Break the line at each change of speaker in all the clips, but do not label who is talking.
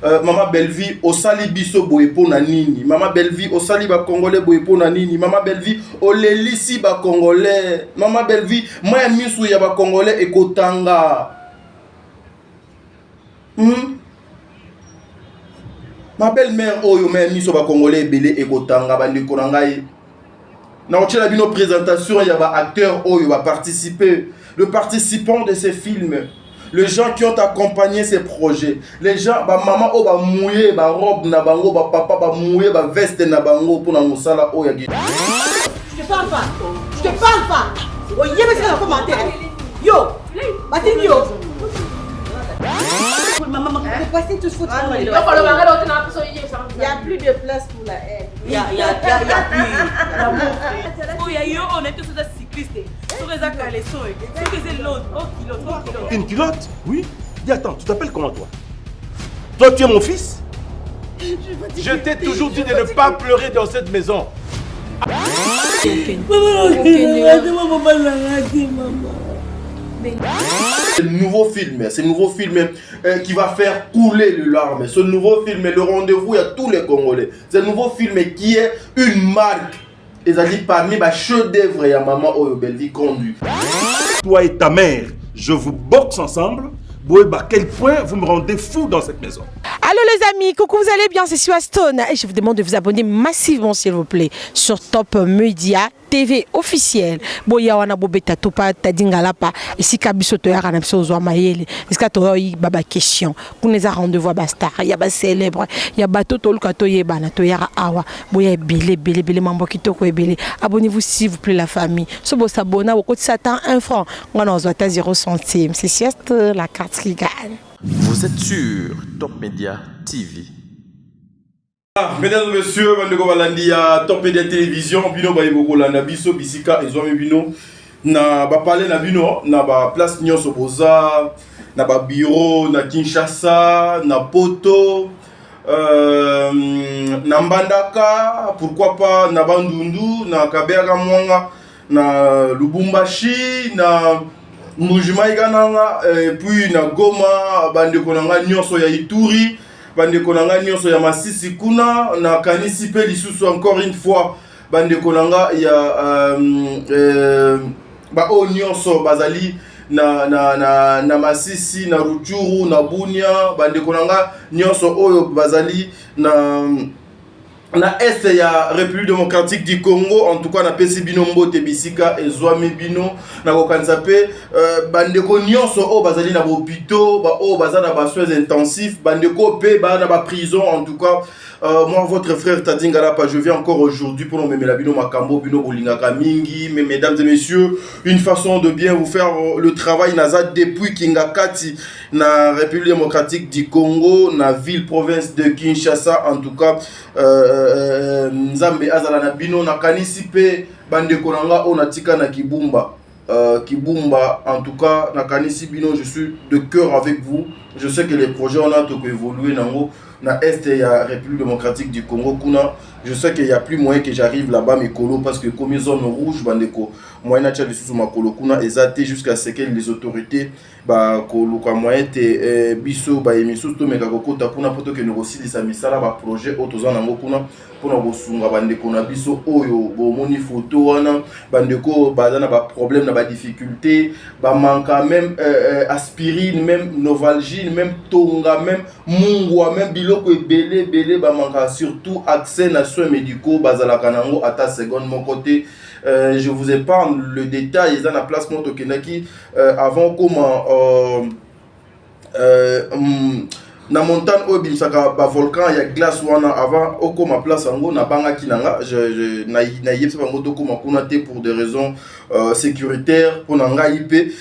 Maman Bellevie osali biso boyepo na nini, Maman Bellevie osali ba congolais boyepo na nini, Maman Bellevie olelisi ba congolais, Maman Bellevie maya misu ya ba congolais ekotanga. Ma belle-mère oyo maya misu ba congolais ebele ekotanga bandeko na ngai. Na otela bino présentation ya ba acteurs oyo ba participer, le participant de ces films. Les gens qui ont accompagné ces projets, les gens, ba maman o ba mouillé, ba robe na bango, ba papa ba mouillé, ba veste na bango pour na mosala o ya.
Je te parle pas. Je te parle pas. Oh, yé mais c'est un commentaire. Yo, Batin yo. Maman, c'est passé tout ce faut. Il y a plus de place pour la haine. Il y a plus.
Oh, il y a eu on était sur des cyclistes. Sur les caleçons. Sur les lots.
Une culotte? Oui. Dis attends, tu t'appelles comment toi? Toi tu es mon fils? Je t'ai toujours dit de ne pas pleurer dans cette maison.
C'est le nouveau film qui va faire couler le larmes. Ce nouveau film est le rendez-vous à tous les Congolais. C'est un nouveau film qui est une marque. Et ça dit parmi les chefs-d'œuvre et maman Oyo Bellevie conduit.
Toi et ta mère, je vous boxe ensemble. À quel point vous me rendez fou dans cette maison.
Allô les amis, coucou, vous allez bien, c'est Stone et je vous demande de vous abonner massivement s'il vous plaît sur Top Media TV officiel. Boya wana bobeta topa tadingala pa ici kabiso to yara na biso zo mayele. Est-ce que to yi baba question. Kuneza rendez-vous ba star, ya ba célèbre, ya bato to luka to yeba na to yara awa. Boya bele mambo kitoko ebele. Abonnez-vous s'il vous plaît la famille. So bo s'abonner au côté Satan 1 franc. Ngana ozwata 0 centime. C'est juste la carte qui gagne.
Vous êtes sur Top Media TV.
Mesdames et messieurs, bandeko balandi ya Top Media Télévision, bino ba yeboko landa biso bisika ezwami bino na ba parler na bino na ba place nyonso boza na ba bureau na Kinshasa, na Poto, na Mbandaka, pourquoi pas na Bandundu, na Kabera Mwanga, na Lubumbashi, na Mujimai Gananga, puis na Goma, bandeko nanga nyonso ya Ituri, bandeko nanga nyonso ya Masisi kuna, na kanisi pe lisusu encore une fois, bandeko nanga ya ba o nyonso bazali na Masisi, na Rutshuru, na Bunia, bandeko nanga nyonso oyo bazali na est ya République démocratique du Congo, en tout cas na pesi bino mbote bisika ezwami bino na kokanisa pe bandeko nyonso o bazali na hôpitaux ba o bazana ba soins intensifs bandeko pe ba na ba prison. En tout cas moi votre frère Tadingala pa je viens encore aujourd'hui pour nous memela bino makambo bino bolingaka mingi. Mais mesdames et messieurs, une façon de bien vous faire le travail naza depuis Kingakati na République démocratique du Congo, na ville province de Kinshasa. En tout cas Nzambe azala na bino na kanisi pe bandeko nanga o natika na Kibumba. Kibumba, en tout cas na kanisi bino, je suis de cœur avec vous. Je sais que les projets on a tout évolué na est ya République démocratique du Congo kuna. Je sais qu'il y a plus moyen que j'arrive là-bas mes colo parce que comme zone rouge bandeko moyen na tchali sous ma colo kuna ezate jusqu'à ce que les autorités ba colo kwa moyen te biso ba emiso to meka kokota kuna poto que nous aussi les misala ba projet autozana ngo kuna pona bosunga bandeko na biso oyo bo moni photo wana bandeko bazana ba problème na ba difficulté ba manka même aspirine, même novalgine, même tonga, même mungwa, même biloko ebele ba manka surtout accès na soins médicaux bazala kanango ata seconde mon côté. Je vous épargne le détail, ils ont la place moto kenaki avant comment na montagne au bimsaka ba volcan ya glace wana avant oko ma place ango na banga kinanga je na yebsa ba moto ko makuna te pour des raisons sécuritaires pour nanga IP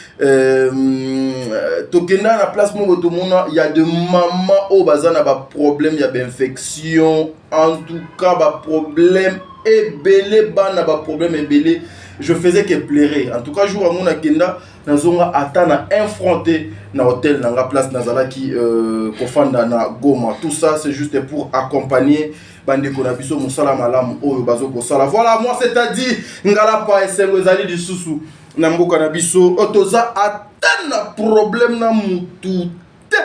tokenda na place mo to mona il y a de maman au bazana ba problème ya infection, en tout cas ba problème ebele bana ba problème ebele. Je faisais que pleurer. En tout cas, jour à mon agenda, nazonga atana infronté na hôtel nanga place nazala qui kofanda na Goma. Tout ça c'est juste pour accompagner bandeko na biso musala malamu oyo bazoko sala. Voilà, moi c'est-à-dire ngala pa esengo ezali lisusu na mboka na biso otoza atana problème na mutu te.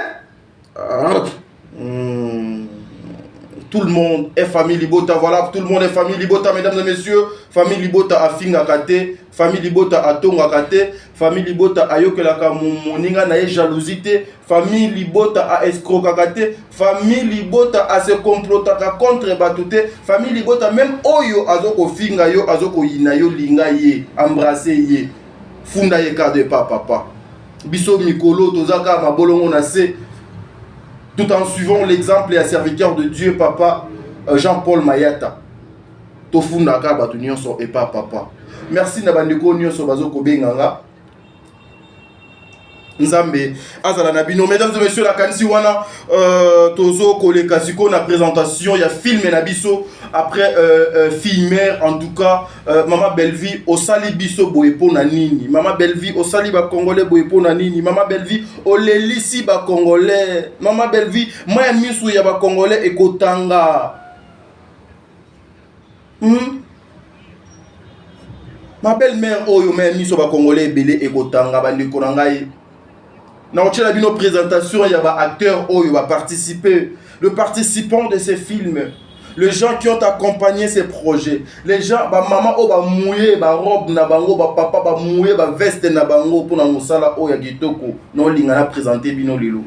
tout le monde est famille Libota. Voilà, tout le monde est famille Libota, mesdames et messieurs. Famille Libota a Finga Kate, famille Libota a Tonga Kate, famille Libota a Yokelaka Moninga na jalousie, famille Libota a escroca Kate, famille Libota a se complotaka contre Batute, famille Libota même Oyo Azoko Finga yo, Azoko Yina yo, Linga ye, embrasser ye, Funda ye de papa. Biso Mikolo, Tozaka, Mabolongo Nase. Tout en suivant l'exemple et à serviteur de Dieu, papa Jean-Paul Mayata. Tofundaka batu nyonso et pas papa. Merci Nabandeko nyonso bazoko benganga. Nzambe azala nabino. Mesdames et messieurs, la kanisi wana tozo koleka siko na présentation, il y a film na biso après fille mère en tout cas Maman Bellevie au sali biso boyepo na nini. Maman Bellevie au sali ba congolais boyepo na nini. Maman Bellevie au lelisi ba congolais. Maman Bellevie moya misu ya ba congolais ekotanga. Ma belle-mère oyo moya misu ba congolais belé ekotanga bandeko na ngai. Dans la présentation, il y a des acteurs qui vont participer, le participant de ces films, les gens qui ont accompagné ces projets, les gens, maman va mouiller, robe na bango, papa va mouiller, veste na bango pour na musala o ya gitoko, non lingana présenter bino lilo.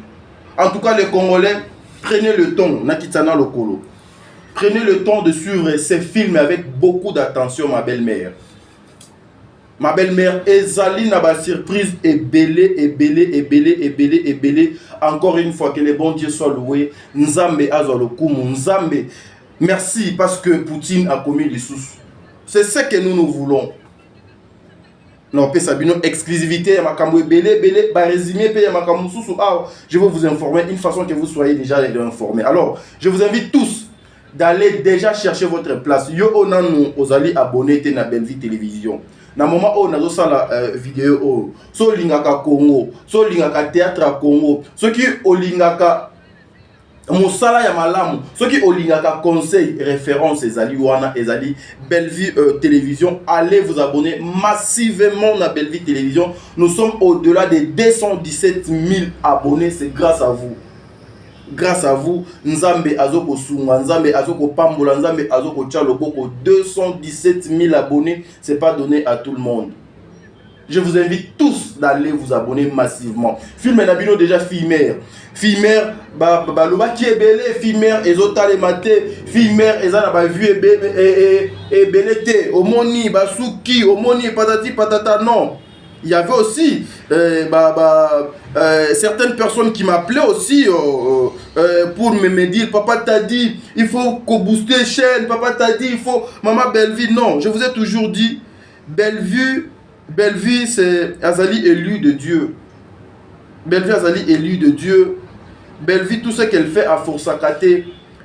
En tout cas, les Congolais, prenez le temps, nakitana lokolo. Prenez le temps de suivre ces films avec beaucoup d'attention, ma belle-mère. Ma belle-mère, Ezali n'a pas surprise et belé. Encore une fois, que les bons dieux soient loués. Nzambe azolokumu, Nzambe. Merci parce que Poutine a commis les sous. C'est ce que nous voulons. Non, Sabino, exclusivité, Makambo belé, résumé, je vais vous informer une façon que vous soyez déjà informés. Alors, je vous invite tous d'aller déjà chercher votre place. Yo onanu ozali abonné na Bellevie Télévision. Na moment où nazo sala vidéo o so lingaka Congo, so lingaka théâtre à Congo, ceux qui olingaka mosala ya malamu, ceux qui olingaka conseil référence ezali wana ezali Bellevie Télévision, allez vous abonner massivement na Bellevie Télévision. Nous sommes au-delà des 217 000 abonnés, c'est grâce à vous. Grâce à vous, Nzambe Azoko Sunga, Nzambe Azoko Pambola, Nzambe Azoko Tchaloboko, 217 000 abonnés, c'est pas donné à tout le monde. Je vous invite tous d'aller vous abonner massivement. Film Nabino déjà fille-mère. Fille-mère, loba qui est belé, fille-mère, ezotale maté, fille-mère, ezana ba vu et belete, omoni, basuki, omoni, patati patata, non. Il y avait aussi certaines personnes qui m'appelaient aussi pour me dire, papa t'a dit, il faut qu'on booste les chaînes, papa t'a dit, il faut, maman Bellevie, non, je vous ai toujours dit, Bellevie c'est Azali élu de Dieu. Bellevie Azali élu de Dieu. Bellevie tout ce qu'elle fait à Forsakate.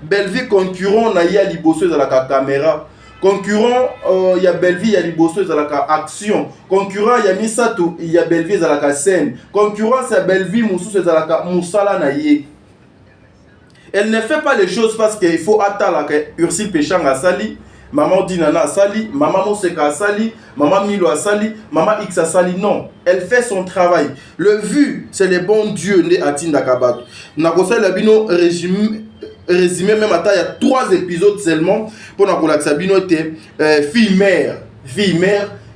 Bellevie concurrent na ya liboso de la caméra. Concurrent, il y a Bellevie, il y a Liboso, il y a action. Concurrent, il y a Misato, il y a Bellevie, il y a scène. Concurrent, c'est Bellevie, Moussou, il y a Moussala Naye. Elle ne fait pas les choses parce qu'il faut attendre que Ursule Péchang a sali, maman Dinana a sali, maman Moseka a sali, maman Milo a sali, maman X a sali. Non, elle fait son travail. Le vu, c'est le bon Dieu né à Tindakabat. Nakosai Labino résumé même à il y a 3 épisodes seulement pour la Sabino était fille-mère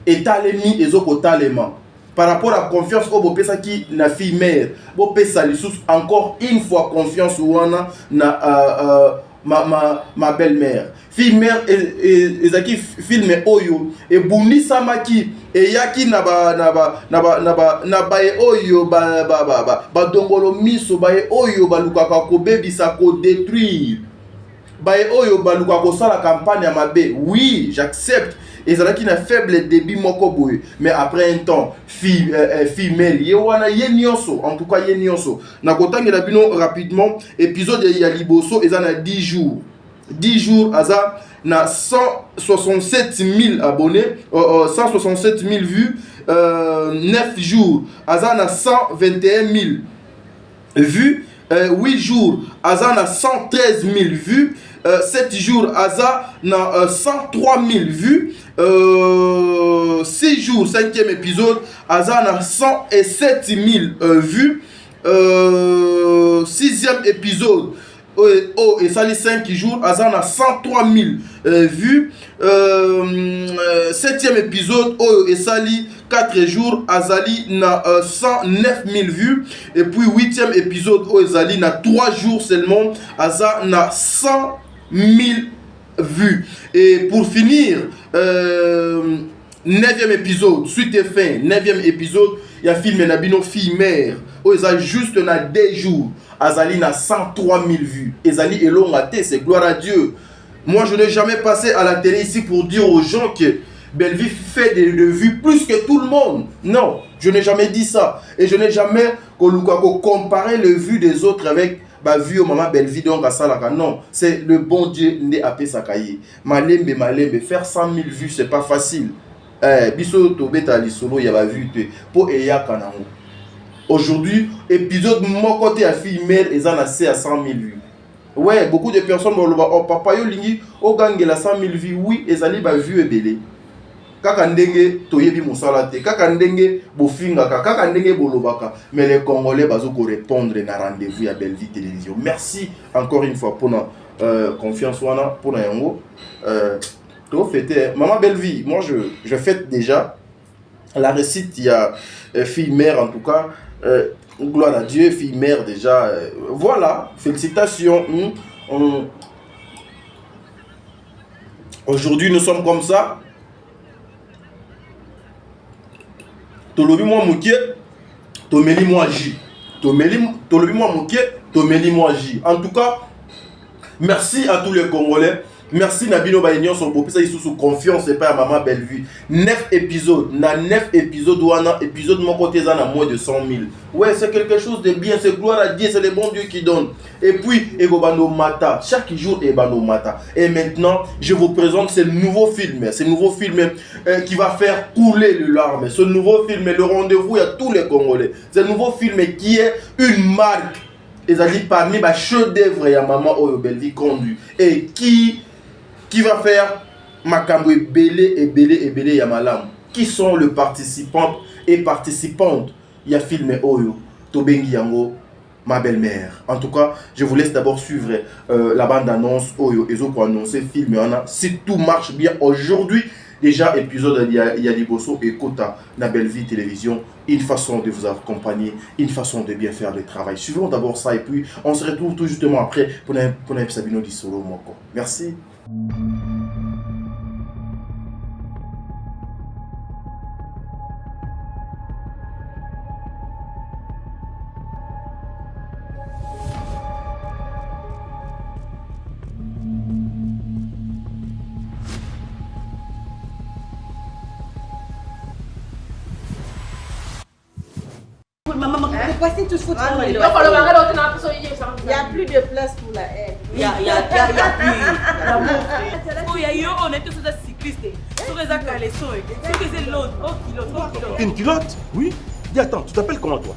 et talemi et zoko talema par rapport à confiance au bopesa qui na fille-mère bopesa lisous encore une fois confiance wana na ma belle-mère fille-mère et zaki filme oyo et bundi samaki et yaki na ba oyo ba dongolo miso ba oyo ba lukaka ko bebisa ko détruire ba oyo ba lukaka ko sala campagne ya mabe. Oui, j'accepte. Et ça qui n'a faible débit moko boy, mais après un temps femelle yewana yenioso, en tout cas yenioso na kotangi la bino rapidement épisode ya liboso et ça na 10 jours aza na 167 000 abonnés 167 000 vues 9 jours aza na 121 000 vues 8 jours aza na 113 000 vues 7 jours aza na 103 000 vues 6 jours 5e épisode aza na 107 000 vues 6e épisode et ça les 5 jours, Azan a 103 000 vues. 7e épisode, et ça les 4 jours, Azali na 109 000 vues. Et puis 8e épisode, Azali na 3 jours seulement, Azan na 100 000 vues. Et pour finir, 9e épisode, suite et fin, 9e épisode, il y a film Nabino fille mère. Azali juste na 2 jours, Azali na 103 000 vues. Azali est long raté, c'est gloire à Dieu. Moi, je n'ai jamais passé à la télé ici pour dire aux gens que Belleville fait des vues plus que tout le monde. Non, je n'ai jamais dit ça. Et je n'ai jamais comparé les vues des autres avec la vue au maman Belleville. Donc, à Salaka. Non, c'est le bon Dieu n'est à Pesakaye. Malembe, faire 100 000 vues, c'est pas facile. Biso Tobeta Lisolo, il y a la vue pour Eya Kanamo. Aujourd'hui, épisode mon côté à fille mère, ils en a 100 000 vues. Ouais, beaucoup de personnes vont le voir. Oh, papa, yo lingi, o gangue la 100 000 vues. Oui, ils allaient ba vue et belé. Kaka ndenge, toyebi mosalate. Kaka ndenge, bofingaka. Kaka ndenge, bolobaka. Mais les Congolais, bazo ko répondre na rendez-vous à Belleville Télévision. Merci encore une fois pour notre confiance. Pour notre yango. Maman Belleville, moi je fête déjà la récite. Il y a fille mère en tout cas. Gloire à Dieu, fille mère déjà. Voilà, félicitations. Aujourd'hui, nous sommes comme ça. Tolobi moi mouké, tomeli moi ji. Tolobi moi mouké, tomeli moi ji. En tout cas, merci à tous les Congolais. Merci Nabino Baignon sur Bopisa sous confiance et pas à Maman Belleville. 9 épisodes. Na 9 épisodes ou un épisode mon côté ça a moins de 100 000. Ouais, c'est quelque chose de bien, c'est gloire à Dieu, c'est le bon Dieu qui donne. Et puis Egobano Mata, chaque jour Ebano Mata. Et maintenant, je vous présente ce nouveau film, qui va faire couler le larme. Ce nouveau film, le rendez-vous à tous les Congolais. Ce nouveau film qui est une marque. Ils ont dit parmi les chefs-d'œuvre à Maman Oyo Belleville conduit et qui va faire Makambo Belé Yamalam. Qui sont les participants et participantes? Il y a filmé Oyo, Tobengi Yango, ma belle-mère. En tout cas, je vous laisse d'abord suivre la bande-annonce Oyo et pour annoncer film. Si tout marche bien aujourd'hui, déjà épisode Yaliboso et Kota, la Belleville Télévision, une façon de vous accompagner, une façon de bien faire le travail. Suivons d'abord ça et puis on se retrouve tout justement après pour un Sabino di Solo Moko. Merci.
Maman, passez tout ce que il n'y a plus de place pour la haine. Il y a plus.
Une culotte? Oui. Dis attends, tu t'appelles comment toi?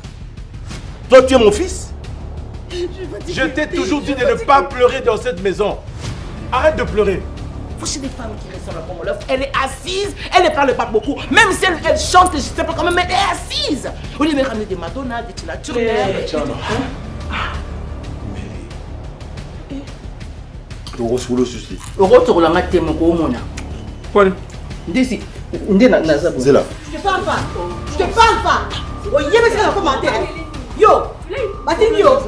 Toi tu es mon fils? Je t'ai toujours dit de ne pas pleurer dans cette maison. Arrête de pleurer.
Vous chez des femmes qui ressemblent à Congolaise, elle est assise, elle ne parle pas beaucoup. Même si elle chante, je ne sais pas comment, mais elle est assise. Au lieu de ramener des Madonna, des Tina Turner.
Euro solo ceci.
Euro sur la maté mon comona.
Paul.
D'ici. Naza.
Je te parle pas. Je te parle pas. Oh, il y a un commentaire. Yo. Batinio.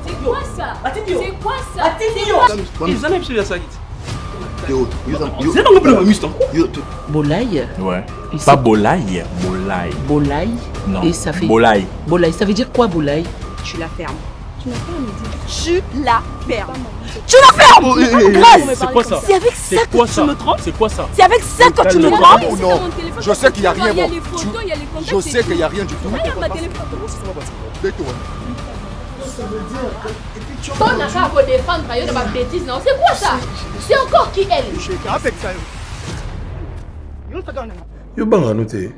C'est quoi ça? C'est quoi ça?
Ils en ont plus de ça.
Bolaï.
Ouais. Pas Bolaï, Bolaï.
Bolaï.
Non.
Et ça fait.
Bolaï.
Bolaï, ça veut dire quoi Bolaï?
Tu la fermes. Tu n'as pas à me dire. Tu la fermes.
Tu la fermes.
Grâce.
C'est quoi ça?
C'est avec ça que tu me trompes.
C'est quoi ça?
C'est avec ça que tu me trompes.
Oh non, je sais qu'il n'y a rien.
Il y a les photos, il y a les contacts.
Je sais qu'il n'y a rien du tout.
Regarde ma téléphone.
Ton
n'a pas à défendre de ma bêtise, non? C'est quoi ça? C'est encore qui elle?
Yo banga noté.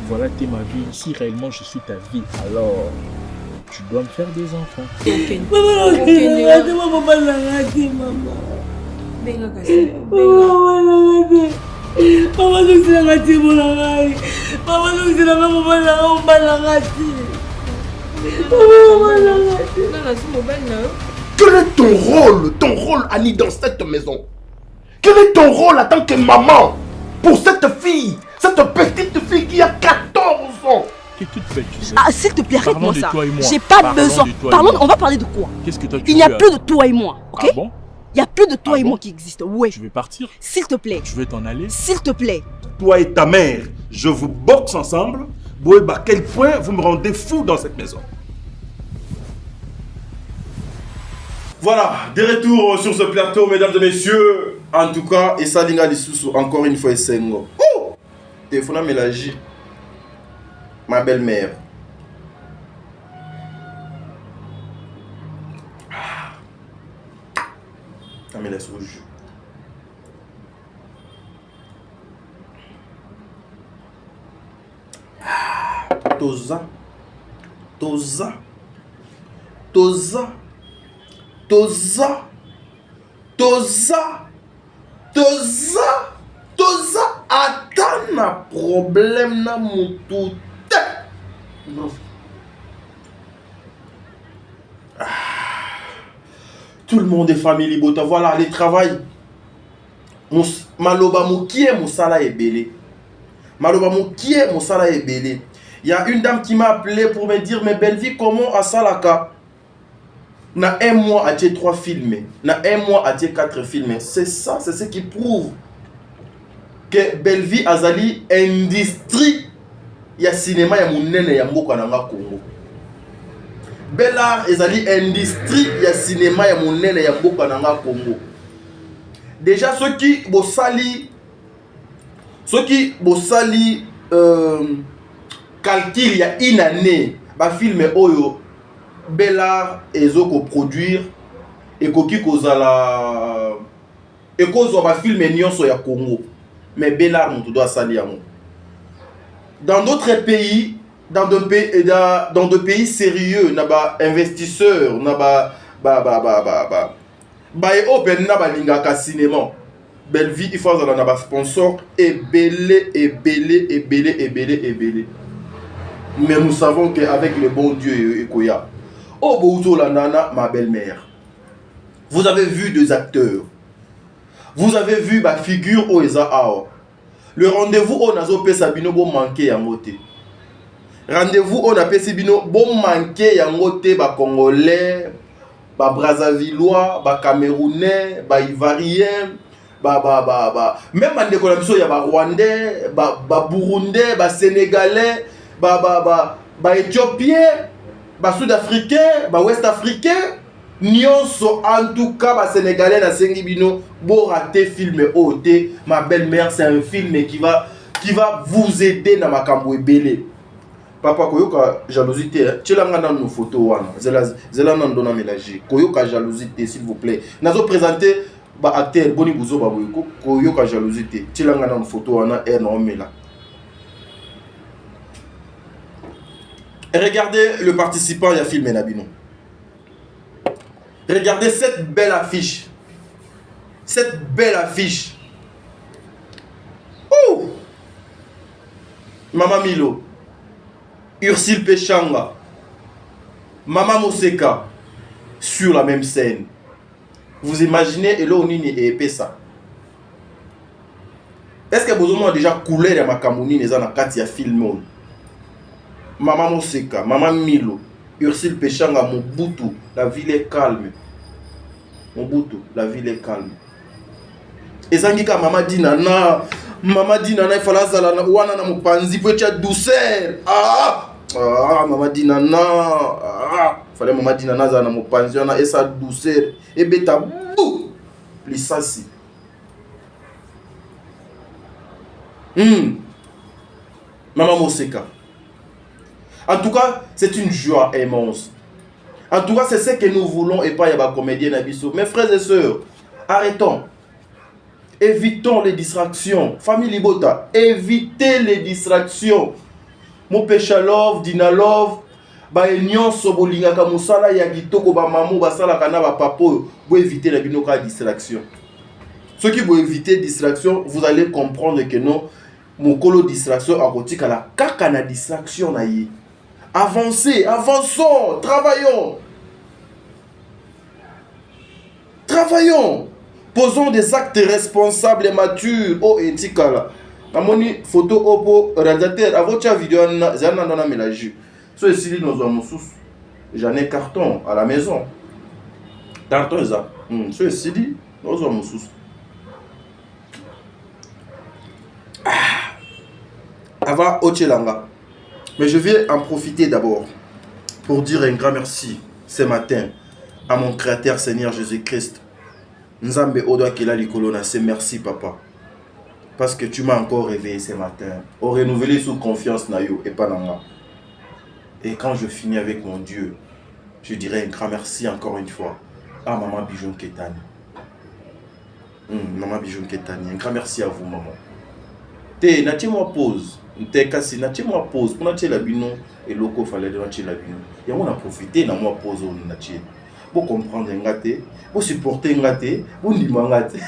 Voilà, t'es ma vie. Si réellement je suis ta vie, alors tu dois me faire des enfants.
Quel est ton rôle, Annie, dans cette maison? Quel est ton rôle en tant que maman pour cette fille, cette petite fille qui a 14 ans?
Qui est toute belle, tu sais.
Ah, s'il te plaît,
Parlons
arrête-moi
de
ça.
toi et moi.
J'ai pas
Parlons
besoin.
de toi et
Parlons,
moi.
on va parler de quoi?
Qu'est-ce que toi tu
Il n'y a
veux,
plus de toi et moi, ok?
Ah bon?
Il n'y a plus de toi
Ah
et
bon?
moi qui existent. Ouais.
Tu veux partir?
S'il te plaît.
Tu veux t'en aller?
S'il te plaît.
Toi et ta mère, je vous boxe ensemble. Boeba, à quel point vous me rendez fou dans cette maison?
Voilà, de retour sur ce plateau, mesdames et messieurs. En tout cas, et ça, Linga Lisusu, encore une fois, et Sengo. Téléphone à Mélagie. Ma belle-mère. Ça me laisse au jus. Toza. Toza. Toza. Toza. Toza. Toza. Toza. Attends na problème na mutu. Tout le monde est famille bota. Voilà, les travail. Maloba moukie moussala est belé. Maloba moukie moussala est belé. Il y a une dame qui m'a appelé pour me dire, mais belle vie, comment à Salaka? Na un mois à 3 films. Na un mois à 4 films. C'est ça, c'est ce qui prouve que Belleville Azali industrie ya cinéma ya munene ya mboka na Congo. Bellar Azali industrie ya cinéma ya munene ya mboka na Congo. Déjà ceux qui bosali calcul ya une année ba film oyo Bellar ezoko produire ekoki kozala ekozwa ba film nyonso ya Congo. Mais Bellar on doit salir à moi. Dans d'autres pays, dans de pays sérieux, na ba investisseurs, na ba open na ba lingaka cinéma. Belleville il faut na ba sponsor et belé. Mais nous savons qu'avec le bon Dieu Ekoya, oh Bouto la nana, ma belle-mère. Vous avez vu des acteurs. Vous avez vu ma figure au Eza Ao. Le rendez-vous au Nazo Pesabino bon manqué à moté. Rendez-vous au Nazo Pesabino bon manqué à moté ba Congolais, ba Brazzavillois, ba Camerounais, ba Ivoiriens, même en décollation il y a ba Rwandais, ba Burundais, ba Sénégalais, ba Éthiopien, ba Sud-Africain, ba Ouest-Africain. Nyonso en tout cas ba sénégalais na sengi bino bo rater film OT. Ma belle-mère, c'est un film qui va vous aider na makambo ebele. Papa koyoka jalousie tu l'as dans nos photos wana zela nan dona mélanger koyoka jalousie s'il vous plaît. Nazo présenter ba acteur boni buzo ba boyko koyoka jalousie tu l'as dans nos photos wana non mela. Regardez le participant ya film Nabino. Regardez cette belle affiche. Cette belle affiche. Ouh! Maman Milo. Ursule Pechanga. Maman Moseka. Sur la même scène. Vous imaginez Elonini et Epesa. Est-ce que vous avez déjà coulé dans ma camouni les ana katia film? Maman Moseka, Maman Milo. Ursule Pechanga, Mobutu, la ville est calme. Mobutu, la ville est calme. Et ça dit que Maman Dinana, il fallait zala wana na mupanzi pour être douceur. Maman Dinana, fallait Maman Dinana zala na mupanzi wana et sa douceur et beta bou lisasi. Maman Moseka. En tout cas, c'est une joie immense. En tout cas, c'est ce que nous voulons et pas y a comédien Nabiso. Mes frères et sœurs, arrêtons. Évitons les distractions. Famille Libota, évitez les distractions. Mon pécha love, dina love, ba enyon sobolinga kamusala ya gitoko ba mamu ba sala kana ba papo, vous évitez la binoka distraction. Ceux qui vont éviter distraction, vous allez comprendre que non, mon colo distraction a rotique à la kaka na distraction na yi. Avancez, avançons, travaillons. Travaillons. Posons des actes responsables et matures. Oh, etikala. Amoni photo opo réalisateur. Avocha vidéo zana na mélange. So ici nous avons sous. J'en ai carton à la maison. Carton ça. So ici nous avons sous. Ava ochelanga. Mais je vais en profiter d'abord pour dire un grand merci ce matin à mon Créateur Seigneur Jésus-Christ. Nzambe Odoa Kela Likolona, c'est merci papa. Parce que tu m'as encore réveillé ce matin. Au renouvelé sous confiance Nayo et Pananga. Et quand je finis avec mon Dieu, je dirai un grand merci encore une fois à Maman Bijon Ketani. Maman Bijon Ketani, un grand merci à vous maman. Te, natie-moi pause. Te kasi, natie-moi pause. Pour natie la bino, et loko fallait de natie la bino. Et on a profité, na moi pause au natie. Pour comprendre un gâté, pour supporter un gâté, pour dire un gâté.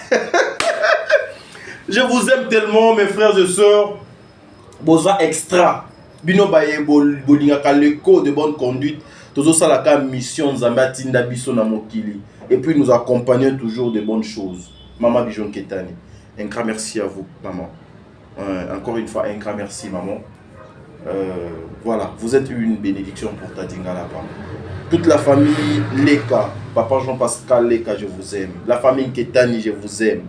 Je vous aime tellement, mes frères et sœurs. Boza extra. Bino baye bolinga kaleko de bonne conduite. Tozo salaka mission Nzambati Ndabiso na mokili. Et puis nous accompagnons toujours de bonnes choses. Maman Bijon Ketani. Un grand merci à vous, maman. Encore une fois, un grand merci, maman. Voilà, vous êtes une bénédiction pour Tadingalapa. Toute la famille Leka, papa Jean-Pascal Leka, je vous aime. La famille Ketani, je vous aime.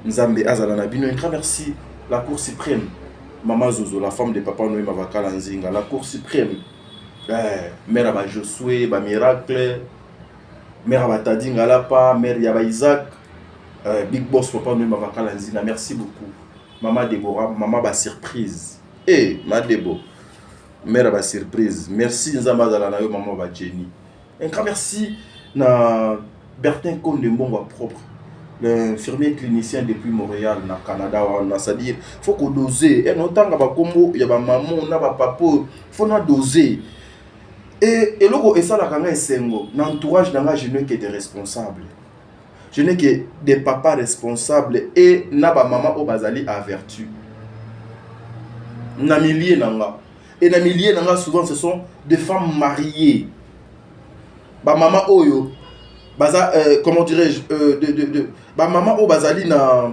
Nzambe Azalana Bino, un grand merci. La Cour suprême, Maman Zozo, la femme de papa Noé Mavakala Nzinga, la Cour suprême. Mère Aba Josué, Ba Miracle, Mère Aba Tadingalapa, Mère Yaba Isaac, Big Boss papa Noé Mavakala Nzinga, merci beaucoup. Maman Déborah, Maman Ba Surprise. Ma Débo, Mère Ba Surprise. Merci Nzamba Zalana Yo, Maman Ba Jenny. Un grand merci na Bertin Kondembongo propre. L'infirmier clinicien depuis Montréal, na Canada, c'est-à-dire, il faut qu'on dose. Et notamment, il y a des mamans, il y a des papas, il faut doser. Et ça, dans l'entourage, je n'ai que des responsables. Je n'ai que des papas responsables et na ba maman au bazali à vertu. Na milliers nanga. Et na milliers nanga souvent ce sont des femmes mariées. Ba maman oyo baza comment dirais-je ba maman o bazali na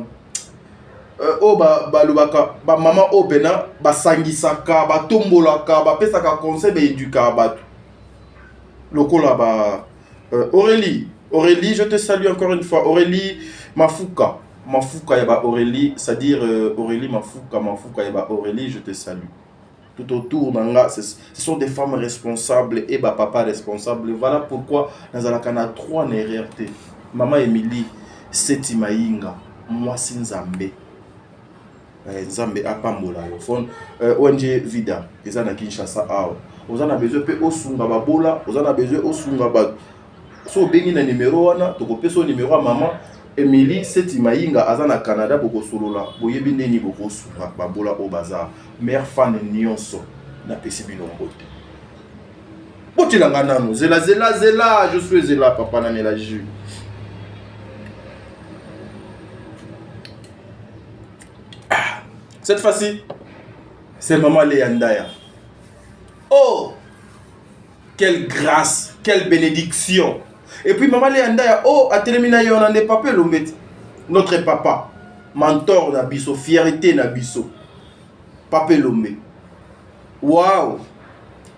o ba lubaka ba maman o bena ba sangisaka ba tombolaka ba pesaka conseil ba éduka ba lokola ba Aurélie, je te salue encore une fois. Aurélie Mafuka yaba Aurélie, c'est-à-dire Aurélie Mafuka yaba Aurélie, je te salue. Tout autour nanga, ce sont des femmes responsables et bah papa responsable. Voilà pourquoi nous avons 3 RRT. Maman Émilie, Seti Maïnga, moi c'est Nzambe. Nzambe apambola yo. Fon ONG Vida, ils en a Kinshasa awa. Vous en avez besoin de osunga babola, vous en avez besoin osunga ba. So bengi na numéro wana, to kopé so numéro à maman Émilie Seti Maïnga azana Canada boko solola. Boyebi neni boko sunga babola au bazar. Mère fan nyonso na pesi bilongote. Botilanga nanu, zela, je suis zela papa na melaju. Cette fois-ci, c'est maman Léandaya. Oh, quelle grâce, quelle bénédiction. Et puis maman Léandaya, oh, a terminé yon ande papa lombeti. Notre papa, mentor na biso, fierté na biso. Papa Lombe. Waouh!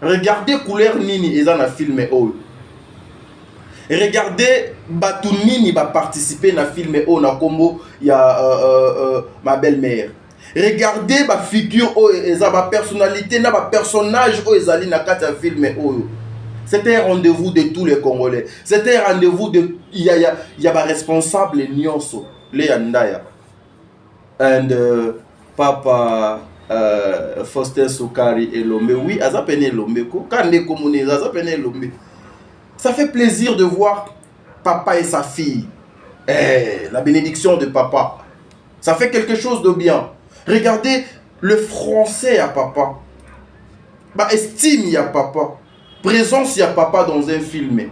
Regardez couleur nini ils en a filmé oh. Regardez batu nini va participer na filmé oh na combo il y a ma belle-mère. Regardez ma figure oh et ma personnalité na ma personnage oh ezali na kata filmé oh. C'était un rendez-vous de tous les Congolais. C'était un rendez-vous de il y a ba responsable nyonso Léandaya. And papa Faustin Soukari et Lombe. Oui, Azapene Lombe. Kande Komune, Azapene Lombe. Ça fait plaisir de voir papa et sa fille. La bénédiction de papa. Ça fait quelque chose de bien. Regardez le français à papa. Bah, estime à papa. Présence à papa dans un film.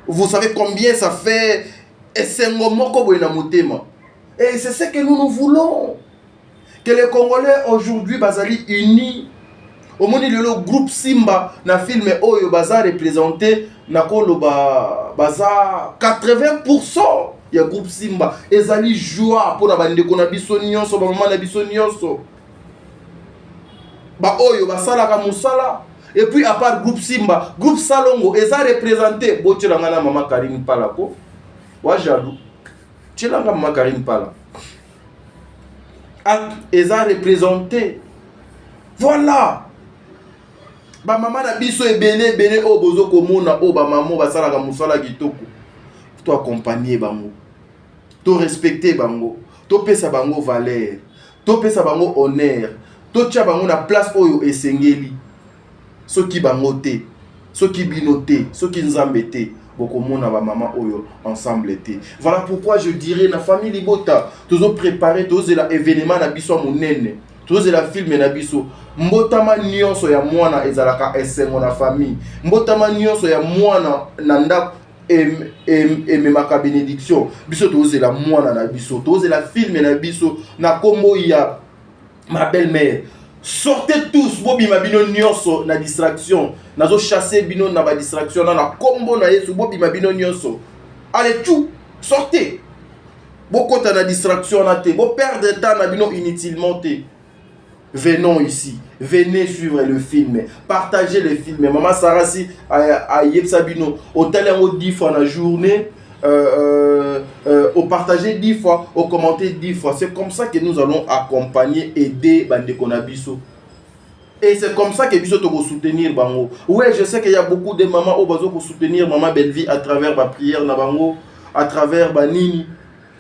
Vous savez combien ça fait. Et c'est un moment comme et c'est ce que nous voulons. Que les Congolais aujourd'hui, Bazali, unis Au monde le groupe Simba na film oyo baza représenté na koloba baza 80% ya groupe Simba ezali joie pour na bande ko na biso nyonso ba mama na biso nyonso ba oyo basalaka musala. Et puis à part groupe Simba, groupe Salongo eza représenté botiranga na mama Karim Pala ko wa jaloux tiranga mama Karim Pala eza représenté. Voilà. Ba mama na biso ebele o bozo komona o ba mama basalaka musala kitoko. To accompagner bango. To respecter bango. To pesa bango valeur. To pesa bango honneur. To tia bango na place oyo esengeli. Soki bango te. Soki bino te. Soki nzambe te. Bokomona ba mama oyo ensemble te. Voilà pourquoi je dirais na famille Libota, tozo préparer tozo la événement na biso monene. Tozo la film na biso. Mbotama nyonso ya mwana ezalaka esengo na famille. Mbotama nyonso ya mwana na ndako ememaka bénédiction. Biso tozo la mwana na biso. Tozo la film na biso na kombo ya ma belle-mère. Sortez tous, bobi mabino nyonso na distraction. Nazo chasser bino na ba distraction na kombo na Yesu bobi mabino nyonso. Allez tout, sortez. Boko ta na distraction na te, bo perdre temps na bino inutilement te. Venons ici, venez suivre le film, partagez le film. Maman Sarah si a yepsa bino, au talengo 10 fois la journée. Au partager 10 fois, au commenter 10 fois. C'est comme ça que nous allons accompagner, aider Bandeko Nabiso. Et c'est comme ça que Biso te soutenir Bango. Ouais, je sais qu'il y a beaucoup de mamans au bazo pour soutenir Maman Belle-Vie à travers ma prière na Bango, à travers Banini.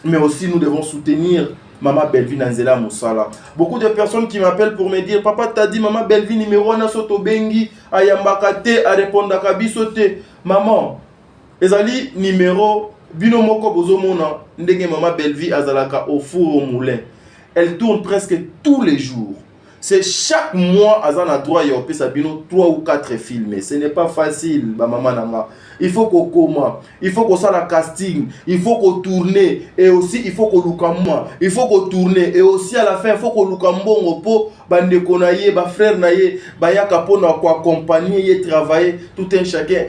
Mais aussi nous devons soutenir Maman Belle-Vie Nanzela Moussala. Beaucoup de personnes qui m'appellent pour me dire papa t'as dit Maman Belle-Vie numéro 1 soto bengi ayambakate à répondre à Kabisote. Maman, ezali numéro bino moko bozomona ndenge Maman Belle-Vie azalaka au four au moulin. Elle tourne presque tous les jours. C'est chaque mois azana droit ya opesa bino 3 ou 4 films. Ce n'est pas facile ba maman nanga. Il faut qu'on coma, il faut qu'on la casting, il faut qu'on tourne et aussi il faut qu'on loukama, il faut qu'on tourne et aussi à la fin il faut qu'on loukambongo po bande konaye ba frère naye ba yaka pona ko accompagner et travailler tout un chacun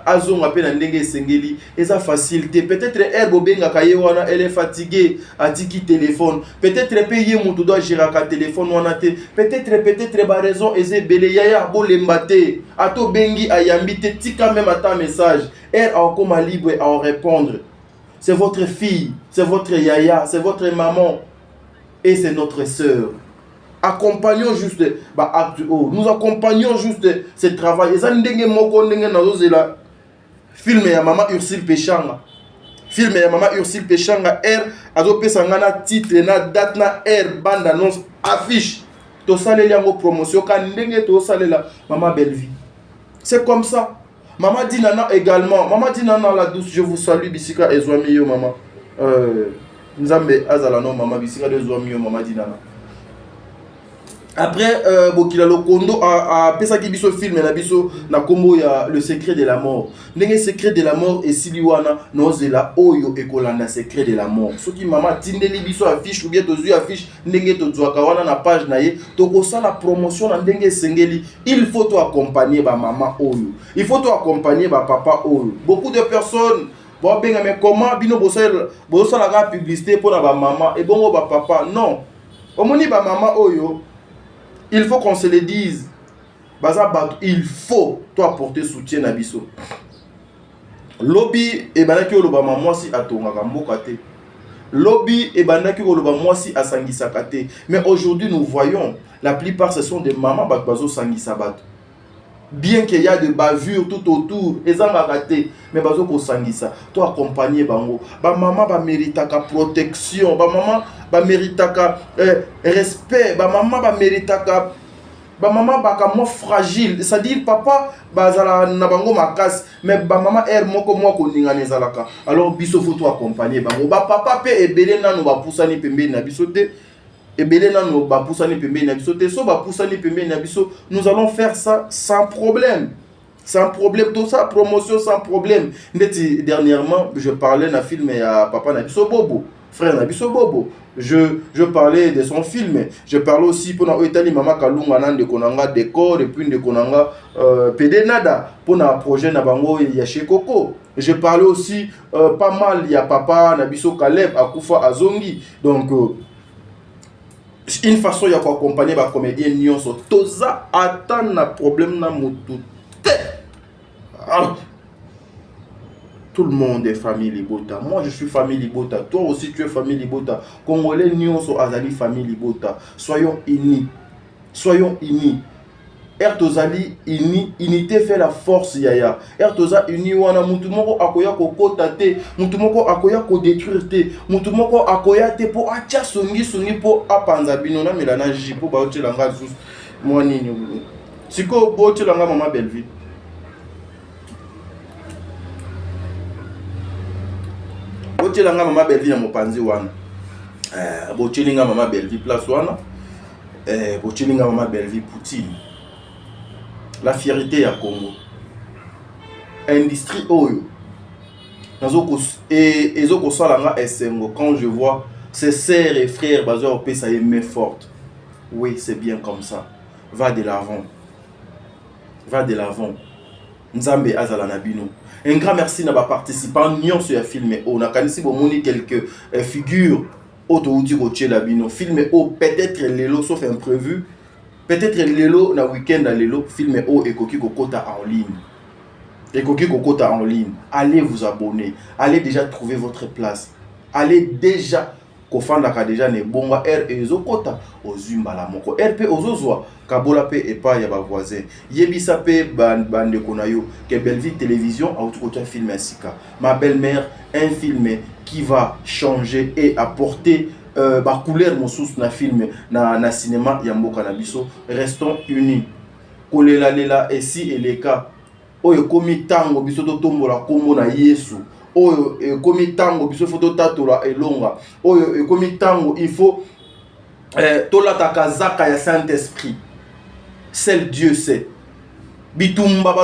azon appelle ndenge sengeli et ça facilité peut-être herbe benga kaye wana elle est fatiguée atiki téléphone peut-être payer mon doit gérer ka téléphone wana te peut-être ba raison eze belé yaya bo lembate ato bengi ayambi te tika même ata message. Elle a comme libre à en répondre. C'est votre fille, c'est votre yaya, c'est votre maman et c'est notre sœur. Accompagnons juste nous accompagnons juste ce travail. Et ça ndenge moko ndenge nazozela film ya maman Ursule Péchanga. Film ya maman Ursule Péchanga R azo pesa ngana titre na date na R bande annonce affiche. To salela yango promotion ka ndenge to salela Maman Belle-Vie. C'est comme ça. Maman Dinana également. Maman Dinana la douce, je vous salue. Bisika ezwami yo maman. Nzambe azalano maman bisika ezwami yo maman Dinana. Après bokila lokondo a pesa ki biso film na biso na kombo ya le secret de la mort. Ndenge secret de la mort et siliwana nozela oyo ekolanda secret de la mort. Soki maman tindeli biso affiche ou bien tozu affiche ndenge tozwaka wana na page na ye tokosa la promotion na ndenge sengeli. Il faut to accompagner ba maman oyo. Il faut to accompagner ba papa oyo. Beaucoup de personnes bon benga mais comment bino bosala la publicité pour na ba maman et bongo ba papa non. Omoni ba maman oyo. Il faut qu'on se le dise. Il faut toi apporter soutien à biso. Lobby et banaki oloba moi si atongaka mboka te. Lobby et banaki oloba moi si asangisaka te. Mais aujourd'hui nous voyons la plupart ce sont des mamans bazo sangisa bato. Bien qu'il y a de bavures tout autour, ezanga raté, mais bazo ko sangisa. Toi accompagner bango. Ba maman ba méritaka protection, ba maman ba méritaka respect, ba maman ba méritaka ba maman ba ka mo fragile, c'est-à-dire papa bazala na bango makasi, mais ba maman moko moko ninga nezalaka. Alors biso faut toi accompagner bango. Ba papa pe ebele nanu ba pusani pembe na biso te. Ebele nanu ba pusani pembe na biso te. So ba pusani pembe na biso, nous allons faire ça sans problème. Sans problème, tout ça, promotion sans problème. Dernièrement, je parlais d'un film à papa na biso Bobo. frère Nabiso Bobo. Je parlais de son film. Je parlais aussi pour la Italie Mama Kalunga nan de Konanga décor et puis de Konanga PD Nada pour un projet na bango ya Coco. Je parlais aussi pas mal il y a papa Nabiso Caleb Akufa Azongi. Donc une façon ya ko accompagner ba comédien nyonso toza attend na problème na mutu. Tout le monde est famille Libota. Moi, je suis famille Libota. Toi aussi, tu es famille Libota. Congolais, nous sommes Azali famille Libota. Soyons unis. Soyons unis. Ertozali unis. Unité fait la force, Yaya. Ertoza unis. Wana mutumoko akoya kokota te. Mutumoko akoya ko détruire te. Mutumoko akoya te po acha songi po apanza binona melana jipo ba otelanga sus. Moi nini. Siko bo otelanga mama Belleville. Botelanga mama Belleville na mopanzi wana. Botelinga mama Belleville place wana. Botelinga mama Belleville Poutine. La fierté ya Congo. Industrie oyo. Ezoko salanga esengo quand je vois ses sœurs et frères bazar pe ça aimé forte. Oui, c'est bien comme ça. Va de l'avant. Va de l'avant. Nzambe azala na bino. Un grand merci à participants nyons sur film on a kanisi bomoni quelques figures autouti rotier la bino film peut-être lelo sauf imprévu peut-être lelo na week-end à lelo film et koki kokota en ligne et koki kokota en ligne allez vous abonner, allez déjà trouver votre place, allez déjà kofanda ka déjà ne bonga r ezokota ozumba la moko rp ozozwa kabola pe epa ya ba voisin yebisa pe bande konayo que Belleville télévision a autre film asika ma belle-mère un film qui va changer et apporter ba couleur mosus na film na cinéma ya mboka na biso. Restons unis kolela lela esi eleka oyo komi tango biso to tombola kombo na Yesu oyo komi tango biso faut tatola elonga oyo komi tango il faut tola takazaka ya Saint-Esprit. Seul Dieu sait. Bitumba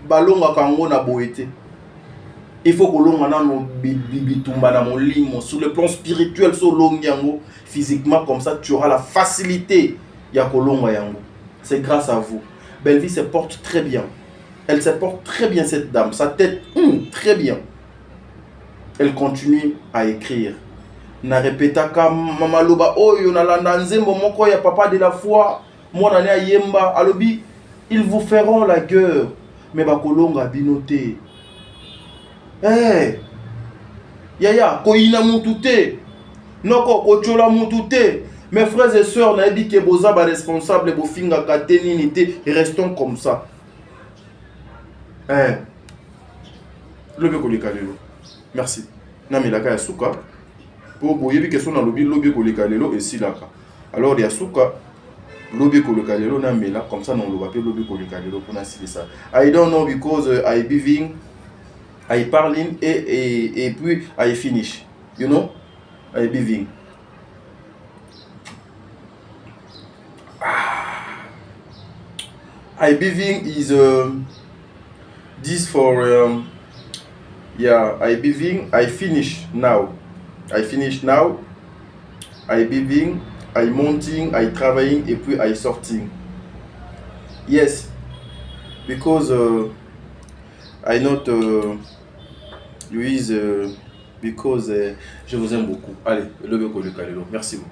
balonga kango na boete. Il faut que l'on ait bitumba na molimo sur le plan spirituel so longiango physiquement comme ça tu auras la facilité ya kolonga yango. C'est grâce à vous. Belleville se porte très bien. Elle se porte très bien cette dame, sa tête très bien. Elle continue à écrire. Na répétaka mama loba oyo na landa nzembo moko ya papa de la foi. Moi nane ayemba alobi ils vous feront la guerre mais bakolonga binoté. Yaya koina mutute noko kochola mutute. Mes frères et sœurs na dit que boza ba responsable bo finga kateni nité restons comme ça. Lobe koleka lelo. Merci. Na milaka ya suka. Po boyebi question na lobi lobe koleka lelo et silaka. Alors ya suka lobe koleka lelo na mela comme ça non loba pe lobe koleka lelo pour na ça. I don't know because I living I parling et puis I finish. You know? I living. I living is this for yeah, I living, I finish now. I finish now. I living, I monting, I travailling et puis I sorting. Yes. Because I not Louise because je vous aime beaucoup. Allez, le bec au Merci beaucoup.